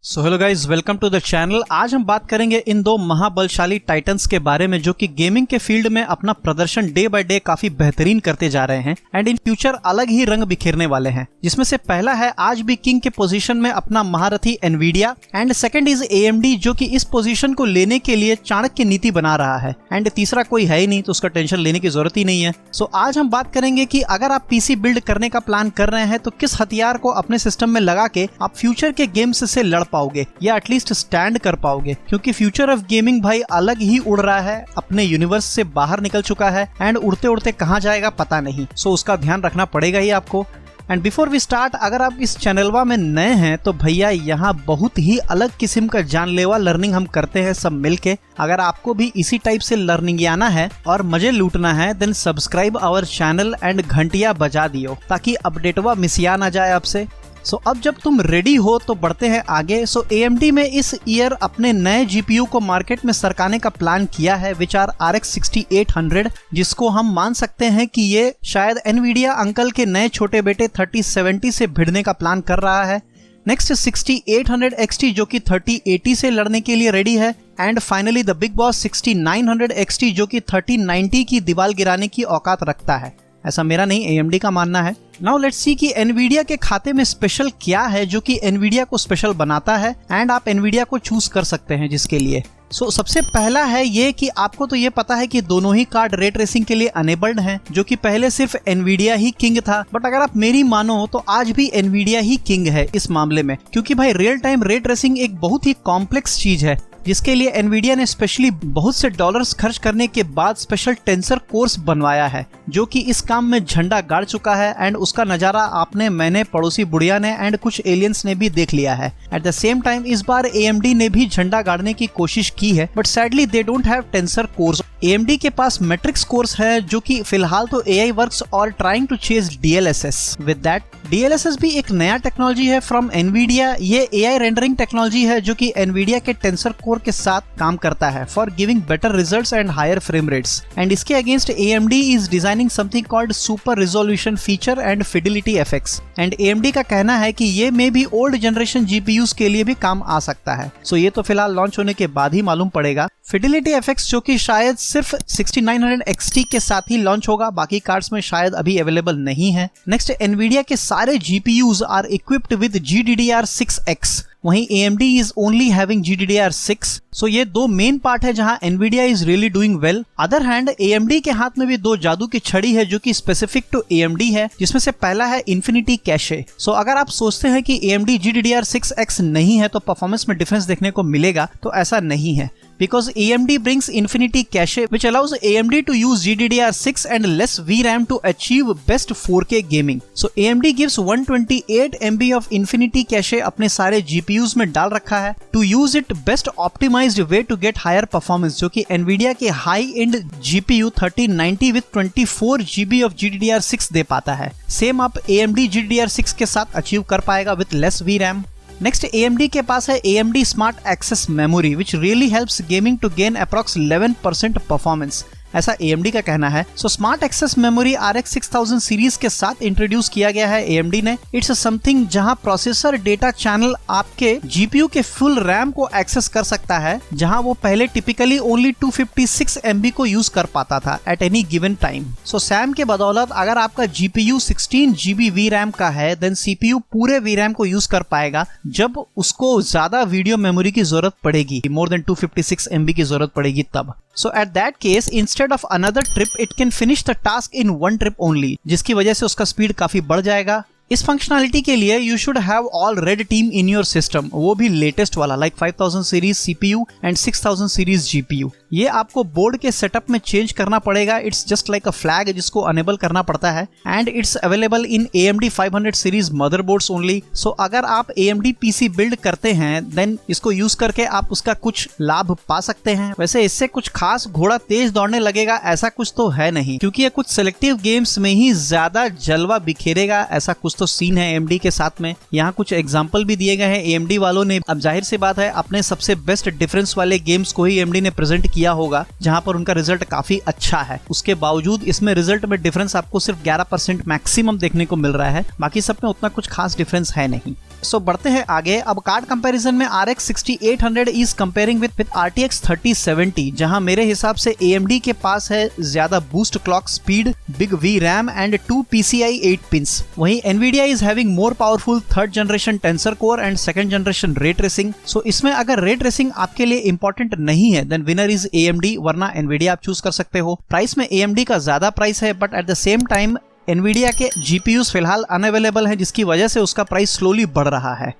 So hello guys, welcome to the channel. आज हम बात करेंगे इन दो महाबलशाली टाइटन्स के बारे में जो कि गेमिंग के फील्ड में अपना प्रदर्शन डे बाय डे काफी बेहतरीन करते जा रहे हैं एंड इन फ्यूचर अलग ही रंग बिखेरने वाले हैं। जिसमें से पहला है आज भी किंग के पोजीशन में अपना महारथी Nvidia and second is AMD जो कि इस पोजीशन को लेने के लिए चाणक्य नीति बना रहा है एंड तीसरा कोई है ही नहीं तो उसका टेंशन लेने की जरूरत ही नहीं है। सो आज हम बात करेंगे कि अगर आप पीसी बिल्ड करने का प्लान कर रहे हैं तो किस हथियार को अपने सिस्टम में लगा के आप फ्यूचर के गेम्स से लड़ पाओगे या एटलीस्ट स्टैंड कर पाओगे, क्योंकि फ्यूचर ऑफ गेमिंग भाई अलग ही उड़ रहा है, अपने यूनिवर्स से बाहर निकल चुका है एंड उड़ते उड़ते कहां जाएगा पता नहीं। सो उसका ध्यान रखना पड़ेगा ही आपको। एंड बिफोर वी स्टार्ट, अगर आप इस चैनलवा में नए हैं तो भैया यहाँ बहुत ही अलग किस्म का जानलेवा लर्निंग हम करते हैं सब मिलके। अगर आपको भी इसी टाइप से लर्निंग आना है और मजे लूटना है then subscribe our channel and घंटिया बजा दियो ताकि अपडेटवा मिसिया ना जाए आपसे। सो अब जब तुम रेडी हो तो बढ़ते हैं आगे। सो AMD में इस ईयर अपने नए GPU को मार्केट में सरकाने का प्लान किया है विच आर RX 6800, जिसको हम मान सकते हैं कि ये शायद एनवीडिया अंकल के नए छोटे बेटे 3070 से भिड़ने का प्लान कर रहा है। नेक्स्ट 6800 XT जो कि 3080 से लड़ने के लिए रेडी है and finally the big boss 6900 XT जो कि 3090 की दीवार गिराने की औकात रखता है। ऐसा मेरा नहीं, AMD का मानना है। नाउ लेट्स सी कि एनवीडिया के खाते में स्पेशल क्या है जो कि एनवीडिया को स्पेशल बनाता है एंड आप एनवीडिया को चूज कर सकते हैं जिसके लिए। सबसे पहला है ये कि आपको तो ये पता है कि दोनों ही कार्ड रे ट्रेसिंग के लिए अनेबल्ड हैं, जो कि पहले सिर्फ एनवीडिया ही किंग था, बट अगर आप मेरी मानो तो आज भी एनवीडिया ही किंग है इस मामले में, क्योंकि भाई रियल टाइम रे ट्रेसिंग एक बहुत ही कॉम्प्लेक्स चीज है जिसके लिए एनवीडिया ने स्पेशली बहुत से डॉलर्स खर्च करने के बाद स्पेशल टेंसर कोर्स बनवाया है जो कि इस काम में झंडा गाड़ चुका है एंड उसका नजारा आपने, मैंने, पड़ोसी बुढ़िया ने एंड कुछ एलियंस ने भी देख लिया है। एट द सेम टाइम इस बार AMD ने भी झंडा गाड़ने की कोशिश की है but sadly they don't have tensor course. AMD के पास मैट्रिक्स कोर्स है जो कि फिलहाल तो AI वर्क्स और trying to chase DLSS। With that DLSS भी एक नया टेक्नोलॉजी है फ्रॉम एनवीडिया। ये AI रेंडरिंग टेक्नोलॉजी है जो कि एनवीडिया के टेंसर कोर के साथ काम करता है for giving better results and higher frame rates and इसके against AMD is designing something called super resolution feature and fidelity effects and AMD का कहना है कि ये मे भी ओल्ड जनरेशन GPUs के लिए भी काम आ सकता है। सो ये तो फिलहाल लॉन्च होने के बाद ही मालूम पड़ेगा। फिडिलिटी इफेक्ट्स जो कि शायद सिर्फ 6900 XT के साथ ही लॉन्च होगा, बाकी कार्ड्स में शायद अभी अवेलेबल नहीं है। नेक्स्ट, एनवीडिया के सारे GPUs are equipped with GDDR6X, वहीं AMD is only having GDDR6। सो ये दो मेन पार्ट है जहां Nvidia is really doing well. Other hand AMD के हाथ में भी दो जादू की छड़ी है जो कि स्पेसिफिक टू AMD है, जिसमें से पहला है इन्फिनिटी कैशे। सो अगर आप सोचते हैं कि AMD GDDR6X नहीं है तो परफॉर्मेंस में डिफरेंस देखने को मिलेगा, तो ऐसा नहीं है because AMD brings infinity cache which allows AMD to use GDDR6 and less VRAM to achieve best 4K gaming. So AMD gives 128 MB of infinity cache अपने सारे GPUs में डाल रखा है to use it best optimized way to get higher performance, जो कि Nvidia के high end GPU 3090 with 24 GB of GDDR6 दे पाता है। सेम आप AMD GDDR6 के साथ अचीव कर पाएगा with less VRAM। Next, AMD के पास है AMD smart access memory which really helps gaming to gain approx 11% performance, ऐसा AMD का कहना है। So smart access memory RX 6000 series के साथ इंट्रोड्यूस किया गया है AMD ने। इट्स समथिंग जहां प्रोसेसर डेटा चैनल आपके GPU के फुल RAM को एक्सेस कर सकता है, जहां वो पहले टिपिकली ओनली 256 MB को यूज कर पाता था at any given time. So SAM के बदौलत अगर आपका GPU 16 GB VRAM का है देन CPU पूरे VRAM को यूज कर पाएगा जब उसको ज्यादा वीडियो मेमोरी की जरूरत पड़ेगी, मोर देन 256 MB की जरूरत पड़ेगी तब। So at that case, instead of another trip, it can finish the task in one trip only, जिसकी वजह से उसका स्पीड काफी बढ़ जाएगा। इस फंक्शनैलिटी के लिए you should have all red team in your system, वो भी लेटेस्ट वाला like 5000 series CPU and 6000 series GPU। ये आपको बोर्ड के सेटअप में चेंज करना पड़ेगा। It's just like a flag जिसको अनेबल करना पड़ता है and it's available in AMD 500 series motherboards only. So अगर आप AMD PC बिल्ड करते हैं देन इसको यूज करके आप उसका कुछ लाभ पा सकते हैं। वैसे इससे कुछ खास घोड़ा तेज दौड़ने लगेगा ऐसा कुछ तो है नहीं, क्योंकि ये कुछ सिलेक्टिव गेम्स में ही ज्यादा जलवा बिखेरेगा, ऐसा कुछ तो सीन है AMD के साथ में। यहाँ कुछ एग्जाम्पल भी दिए गए हैं AMD वालों ने। अब जाहिर सी बात है अपने सबसे बेस्ट डिफरेंस वाले गेम्स को ही AMD ने प्रेजेंट किया होगा जहां पर उनका रिजल्ट काफी अच्छा है। उसके बावजूद इसमें रिजल्ट में डिफरेंस आपको सिर्फ 11% मैक्सिमम देखने को मिल रहा है, बाकी सब में उतना कुछ खास डिफरेंस है नहीं। सो बढ़ते हैं आगे। अब कार्ड कंपैरिजन में RX 6800 is comparing with RTX 3070, जहां मेरे हिसाब से AMD के पास है ज्यादा boost clock speed, big V RAM and 2 PCI 8 pins. वहीं Nvidia is having more powerful 3rd generation tensor core and 2nd generation ray tracing. So इसमें अगर रे ट्रेसिंग आपके लिए इंपॉर्टेंट नहीं है देन विनर इज AMD, वरना Nvidia आप choose कर सकते हो। प्राइस में AMD का ज्यादा प्राइस है, but at the same time Nvidia के GPUs फिलहाल अनअवेलेबल हैं, जिसकी वजह से उसका प्राइस स्लोली बढ़ रहा है।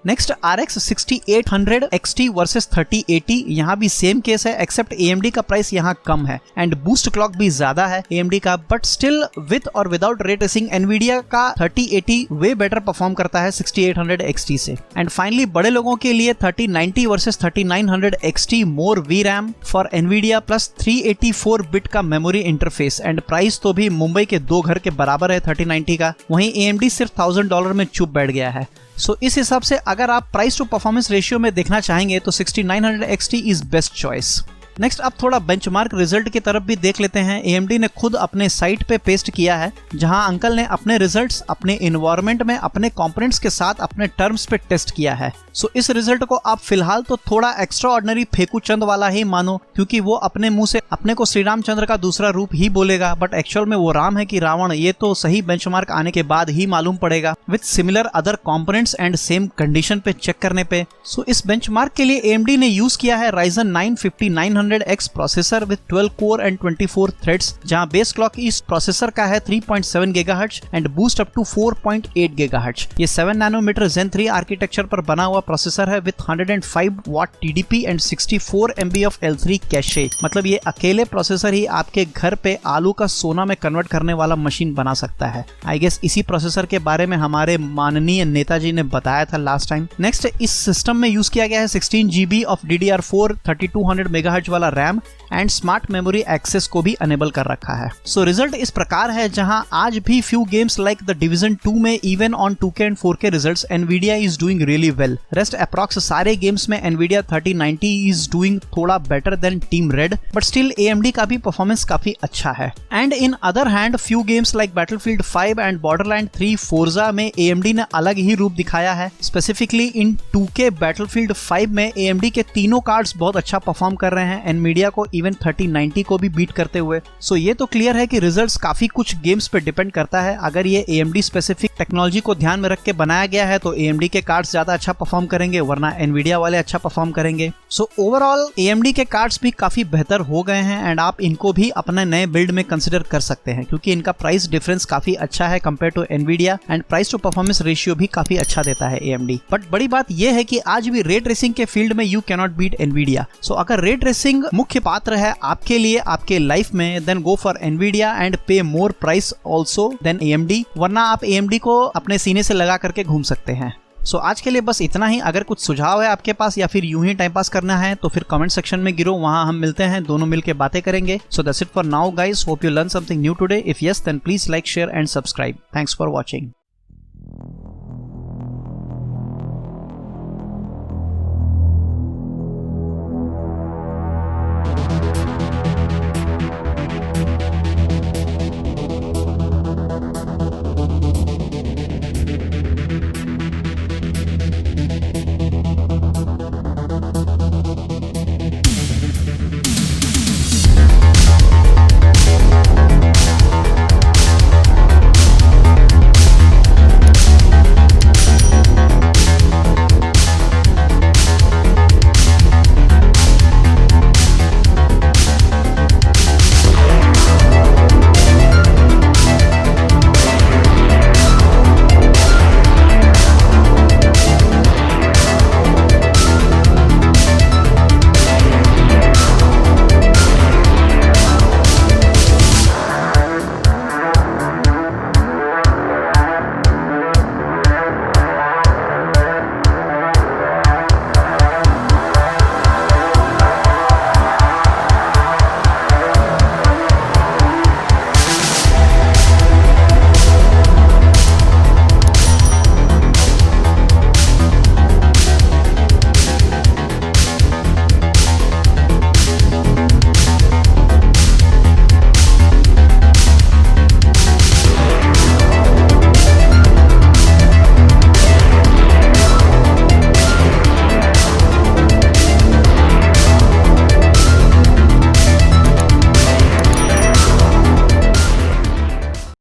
नेक्स्ट RX 6800 XT वर्सेस 3080, यहाँ भी सेम केस है एक्सेप्ट AMD का प्राइस यहाँ कम है एंड बूस्ट क्लॉक भी ज्यादा है AMD का, बट स्टिल विद और विदाउट रे ट्रेसिंग Nvidia का 3080 वे बेटर परफॉर्म करता है 6800 XT से। एंड फाइनली बड़े लोगों के लिए 3090 versus 3900 XT more VRAM for Nvidia plus 384 bit का मेमोरी इंटरफेस एंड प्राइस तो भी मुंबई के 2 घर के बराबर है 3090 का। वहीं AMD सिर्फ $1000 में चुप बैठ गया है। सो इस हिसाब से अगर आप प्राइस टू परफॉर्मेंस रेशियो में देखना चाहेंगे तो 6900 XT is best choice. Next अब थोड़ा बेंचमार्क रिजल्ट की तरफ भी देख लेते हैं। AMD ने खुद अपने साइट पे पेस्ट किया है, जहां अंकल ने अपने रिजल्ट्स अपने इन्वायरमेंट में अपने कंपोनेंट्स के साथ अपने टर्म्स पे टेस्ट किया है। सो इस रिजल्ट को आप फिलहाल तो थोड़ा एक्स्ट्रा ऑर्डिनरी फेकू चंद वाला ही मानो, क्योंकि वो अपने मुंह से अपने को श्री रामचंद्र का दूसरा रूप ही बोलेगा, बट एक्चुअल में वो राम है कि रावण, ये तो सही बेंचमार्क आने के बाद ही मालूम पड़ेगा with similar other components and same condition पे चेक करने पे। सो इस बेंचमार्क के लिए AMD ने यूज किया है Ryzen 9 5900X processor with 12 core and 24 threads, जहां बेस क्लॉक इस प्रोसेसर का है 3.7 GHz and boost up to 4.8 GHz। ये 7 नैनोमीटर Zen 3 आर्किटेक्चर पर बना हुआ प्रोसेसर है with 105 watt TDP and 64 MB of L3 cache. मतलब ये अकेले प्रोसेसर ही आपके घर पे आलू का सोना में कन्वर्ट करने वाला मशीन बना सकता है। आई गेस इसी प्रोसेसर के बारे में हमारे माननीय नेताजी ने बताया था लास्ट टाइम। नेक्स्ट इस सिस्टम में यूज किया गया है 16 GB ऑफ DDR4 3200 MHz वाला RAM and smart memory access को भी अनेबल कर रखा है। सो रिजल्ट इस प्रकार है, जहां आज भी few games like the division 2 में even on 2K and 4K results Nvidia is doing really well. Rest approx सारे गेम्स में Nvidia 3090 इज डूइंग थोड़ा better than team red, but still AMD का भी परफॉर्मेंस काफी अच्छा है। And in other hand few games like Battlefield 5 and Borderlands 3 Forza में AMD ने अलग ही रूप दिखाया है। स्पेसिफिकली इन 2K Battlefield 5 में AMD के तीनों कार्ड्स बहुत अच्छा परफॉर्म कर रहे हैं Nvidia को इवन 3090 को भी बीट करते हुए। सो ये तो क्लियर है कि रिजल्ट्स काफी कुछ गेम्स पे डिपेंड करता है। अगर ये AMD स्पेसिफिक टेक्नोलॉजी को ध्यान में रख के बनाया गया है तो AMD के कार्ड्स ज्यादा अच्छा परफॉर्म करेंगे, वरना Nvidia वाले अच्छा परफॉर्म करेंगे। सो ओवरऑल AMD के कार्ड्स भी काफी बेहतर हो गए हैं एंड आप इनको भी अपने नए बिल्ड में कंसिडर कर सकते हैं, क्योंकि इनका प्राइस डिफरेंस काफी अच्छा है compare to Nvidia and price to performance ratio भी काफी अच्छा देता है AMD। बट बड़ी बात यह है कि आज भी रे ट्रेसिंग के फील्ड में you can not beat Nvidia। So अगर रे ट्रेसिंग मुख्य पात्र है आपके लिए आपके लाइफ में, then go for Nvidia and pay more price also then AMD, वरना आप AMD को अपने सीने से लगा करके घूम सकते हैं। सो आज के लिए बस इतना ही। अगर कुछ सुझाव है आपके पास या फिर यूं ही टाइम पास करना है तो फिर कमेंट सेक्शन में गिरो, वहां हम मिलते हैं, दोनों मिलके बातें करेंगे। So that's it for now guys, hope you learn something new today. If yes then please like, share and subscribe. Thanks for watching.